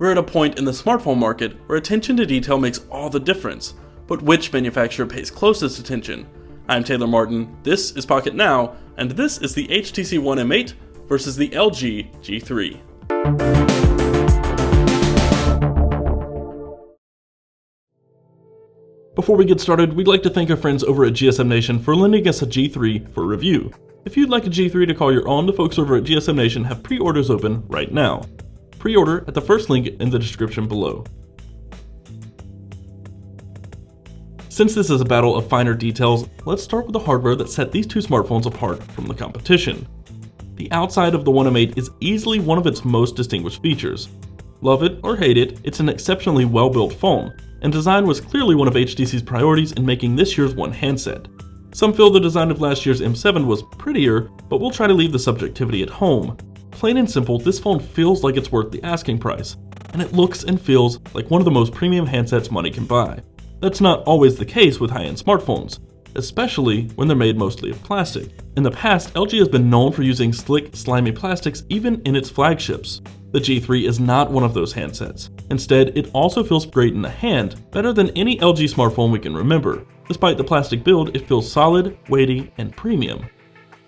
We're at a point in the smartphone market where attention to detail makes all the difference, but which manufacturer pays closest attention? I'm Taylor Martin, this is Pocketnow, and this is the HTC One M8 versus the LG G3. Before we get started, we'd like to thank our friends over at GSM Nation for lending us a G3 for review. If you'd like a G3 to call your own, the folks over at GSM Nation have pre-orders open right now. Pre-order at the first link in the description below. Since this is a battle of finer details, let's start with the hardware that set these two smartphones apart from the competition. The outside of the One M8 is easily one of its most distinguished features. Love it or hate it, it's an exceptionally well-built phone, and design was clearly one of HTC's priorities in making this year's One handset. Some feel the design of last year's M7 was prettier, but we'll try to leave the subjectivity at home. Plain and simple, this phone feels like it's worth the asking price, and it looks and feels like one of the most premium handsets money can buy. That's not always the case with high-end smartphones, especially when they're made mostly of plastic. In the past, LG has been known for using slick, slimy plastics even in its flagships. The G3 is not one of those handsets. Instead, it also feels great in the hand, better than any LG smartphone we can remember. Despite the plastic build, it feels solid, weighty, and premium.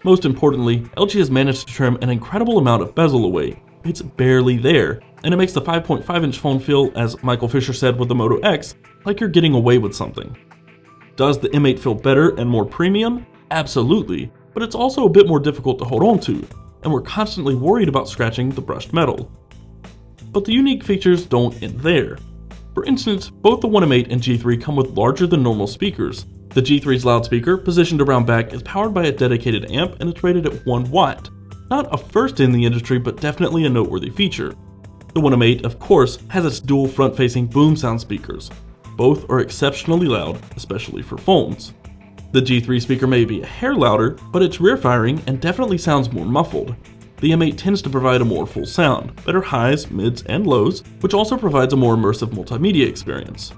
Most importantly, LG has managed to trim an incredible amount of bezel away. It's barely there, and it makes the 5.5-inch phone feel, as Michael Fisher said with the Moto X, like you're getting away with something. Does the M8 feel better and more premium? Absolutely, but it's also a bit more difficult to hold on to, and we're constantly worried about scratching the brushed metal. But the unique features don't end there. For instance, both the One M8 and G3 come with larger than normal speakers. The G3's loudspeaker, positioned around back, is powered by a dedicated amp and it's rated at 1 watt. Not a first in the industry, but definitely a noteworthy feature. The One M8, of course, has its dual front-facing boom sound speakers. Both are exceptionally loud, especially for phones. The G3 speaker may be a hair louder, but it's rear-firing and definitely sounds more muffled. The M8 tends to provide a more full sound, better highs, mids, and lows, which also provides a more immersive multimedia experience.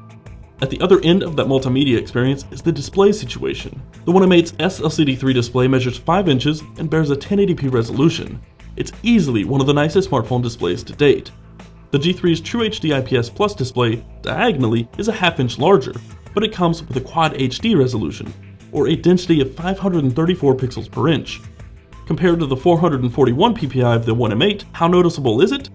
At the other end of that multimedia experience is the display situation. The One M8's SLCD3 display measures 5 inches and bears a 1080p resolution. It's easily one of the nicest smartphone displays to date. The G3's True HD IPS Plus display, diagonally, is a half-inch larger, but it comes with a Quad HD resolution, or a density of 534 pixels per inch. Compared to the 441 ppi of the One M8, how noticeable is it?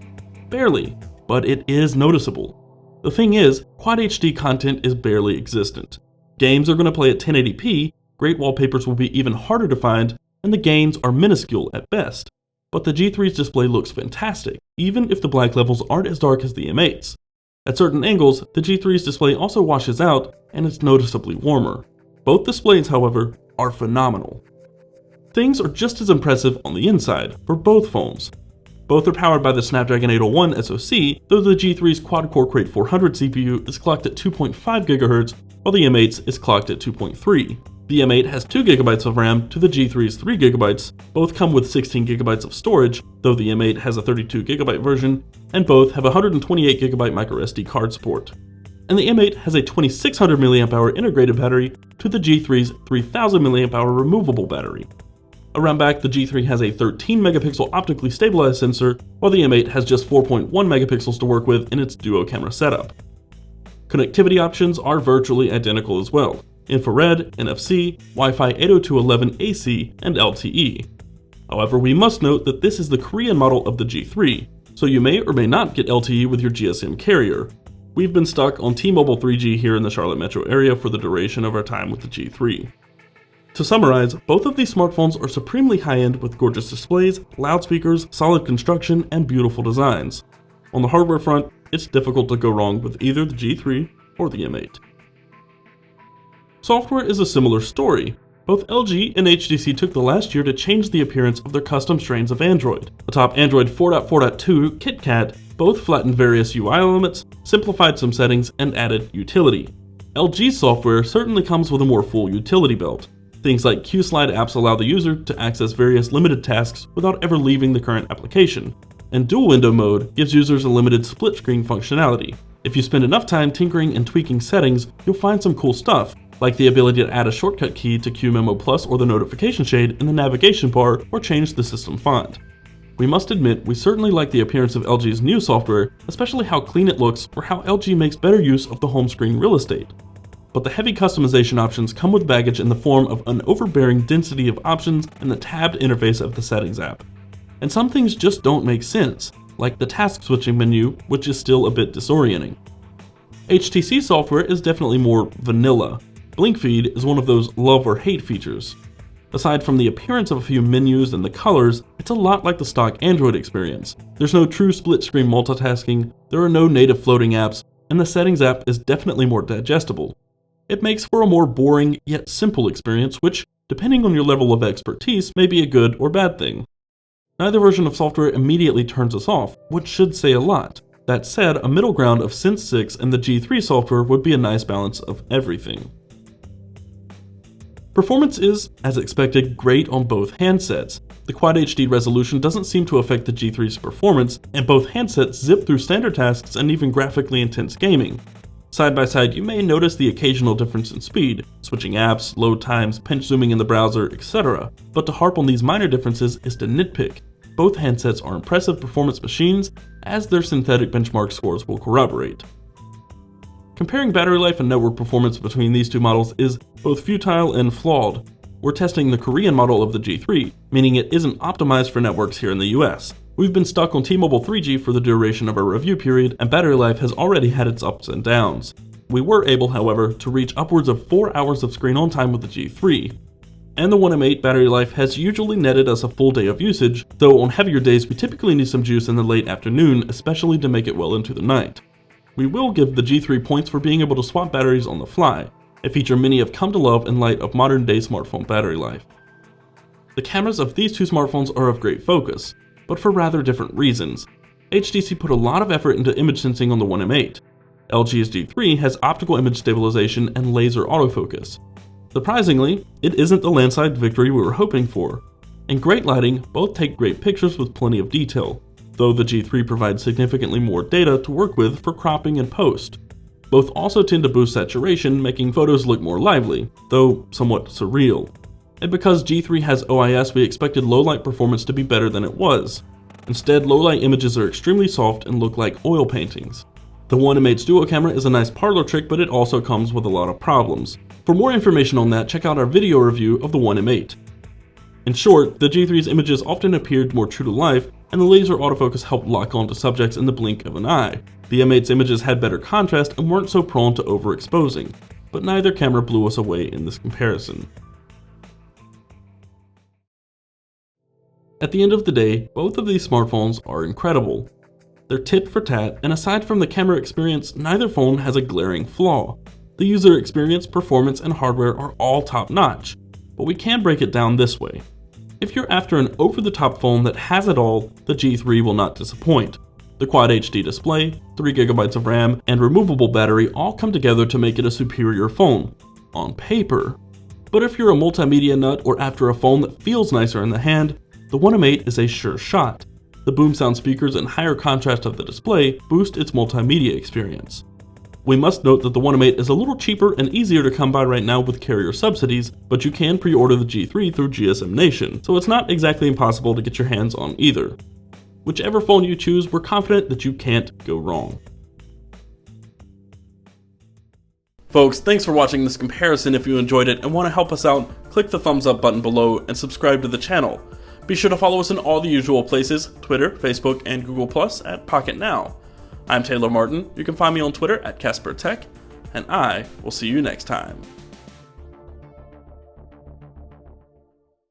Barely, but it is noticeable. The thing is, Quad HD content is barely existent. Games are going to play at 1080p, great wallpapers will be even harder to find, and the gains are minuscule at best. But the G3's display looks fantastic, even if the black levels aren't as dark as the M8's. At certain angles, the G3's display also washes out, and it's noticeably warmer. Both displays, however, are phenomenal. Things are just as impressive on the inside for both phones. Both are powered by the Snapdragon 801 SoC, though the G3's quad-core Crate 400 CPU is clocked at 2.5 GHz, while the M8's is clocked at 2.3. The M8 has 2 GB of RAM to the G3's 3 GB, both come with 16 GB of storage, though the M8 has a 32 GB version, and both have 128 GB microSD card support. And the M8 has a 2600 mAh integrated battery to the G3's 3000 mAh removable battery. Around back, the G3 has a 13 megapixel optically stabilized sensor, while the M8 has just 4.1 megapixels to work with in its duo camera setup. Connectivity options are virtually identical as well: infrared, NFC, Wi-Fi 802.11ac, and LTE. However, we must note that this is the Korean model of the G3, so you may or may not get LTE with your GSM carrier. We've been stuck on T-Mobile 3G here in the Charlotte metro area for the duration of our time with the G3. To summarize, both of these smartphones are supremely high-end with gorgeous displays, loudspeakers, solid construction, and beautiful designs. On the hardware front, it's difficult to go wrong with either the G3 or the M8. Software is a similar story. Both LG and HTC took the last year to change the appearance of their custom strains of Android. Atop Android 4.4.2 KitKat, both flattened various UI elements, simplified some settings, and added utility. LG's software certainly comes with a more full utility belt. Things like Q-Slide apps allow the user to access various limited tasks without ever leaving the current application. And Dual Window Mode gives users a limited split screen functionality. If you spend enough time tinkering and tweaking settings, you'll find some cool stuff, like the ability to add a shortcut key to QMemo Plus or the notification shade in the navigation bar, or change the system font. we must admit we certainly like the appearance of LG's new software, especially how clean it looks or how LG makes better use of the home screen real estate. But the heavy customization options come with baggage in the form of an overbearing density of options and the tabbed interface of the Settings app. And some things just don't make sense, like the task switching menu, which is still a bit disorienting. HTC software is definitely more vanilla. Blinkfeed is one of those love or hate features. Aside from the appearance of a few menus and the colors, it's a lot like the stock Android experience. There's no true split-screen multitasking, there are no native floating apps, and the Settings app is definitely more digestible. It makes for a more boring yet simple experience, which, depending on your level of expertise, may be a good or bad thing. Neither version of software immediately turns us off, which should say a lot. That said, a middle ground of Sense 6 and the G3 software would be a nice balance of everything. Performance is, as expected, great on both handsets. The Quad HD resolution doesn't seem to affect the G3's performance, and both handsets zip through standard tasks and even graphically intense gaming. Side by side, you may notice the occasional difference in speed, switching apps, load times, pinch zooming in the browser, etc. But to harp on these minor differences is to nitpick. Both handsets are impressive performance machines, as their synthetic benchmark scores will corroborate. Comparing battery life and network performance between these two models is both futile and flawed. We're testing the Korean model of the G3, meaning it isn't optimized for networks here in the US. We've been stuck on T-Mobile 3G for the duration of our review period, and battery life has already had its ups and downs. We were able, however, to reach upwards of 4 hours of screen on time with the G3. And the One M8 battery life has usually netted us a full day of usage, though on heavier days we typically need some juice in the late afternoon, especially to make it well into the night. We will give the G3 points for being able to swap batteries on the fly, a feature many have come to love in light of modern day smartphone battery life. The cameras of these two smartphones are of great focus, but for rather different reasons. HTC put a lot of effort into image sensing on the One M8. LG's G3 has optical image stabilization and laser autofocus. Surprisingly, it isn't the landslide victory we were hoping for. In great lighting, both take great pictures with plenty of detail, though the G3 provides significantly more data to work with for cropping and post. Both also tend to boost saturation, making photos look more lively, though somewhat surreal. And because G3 has OIS, we expected low-light performance to be better than it was. Instead, low-light images are extremely soft and look like oil paintings. The One M8's dual camera is a nice parlor trick, but it also comes with a lot of problems. For more information on that, check out our video review of the One M8. In short, the G3's images often appeared more true to life, and the laser autofocus helped lock onto subjects in the blink of an eye. The M8's images had better contrast and weren't so prone to overexposing, but neither camera blew us away in this comparison. At the end of the day, both of these smartphones are incredible. They're tit for tat, and aside from the camera experience, neither phone has a glaring flaw. The user experience, performance, and hardware are all top-notch, but we can break it down this way. If you're after an over-the-top phone that has it all, the G3 will not disappoint. The Quad HD display, 3GB of RAM, and removable battery all come together to make it a superior phone, on paper. But if you're a multimedia nut or after a phone that feels nicer in the hand, the One M8 is a sure shot. The boom sound speakers and higher contrast of the display boost its multimedia experience. We must note that the One M8 is a little cheaper and easier to come by right now with carrier subsidies, but you can pre-order the G3 through GSM Nation, so it's not exactly impossible to get your hands on either. Whichever phone you choose, we're confident that you can't go wrong. Folks, thanks for watching this comparison. If you enjoyed it and want to help us out, click the thumbs up button below and subscribe to the channel. Be sure to follow us in all the usual places, Twitter, Facebook, and Google+, at Pocketnow. I'm Taylor Martin. You can find me on Twitter at CasperTech, and I will see you next time.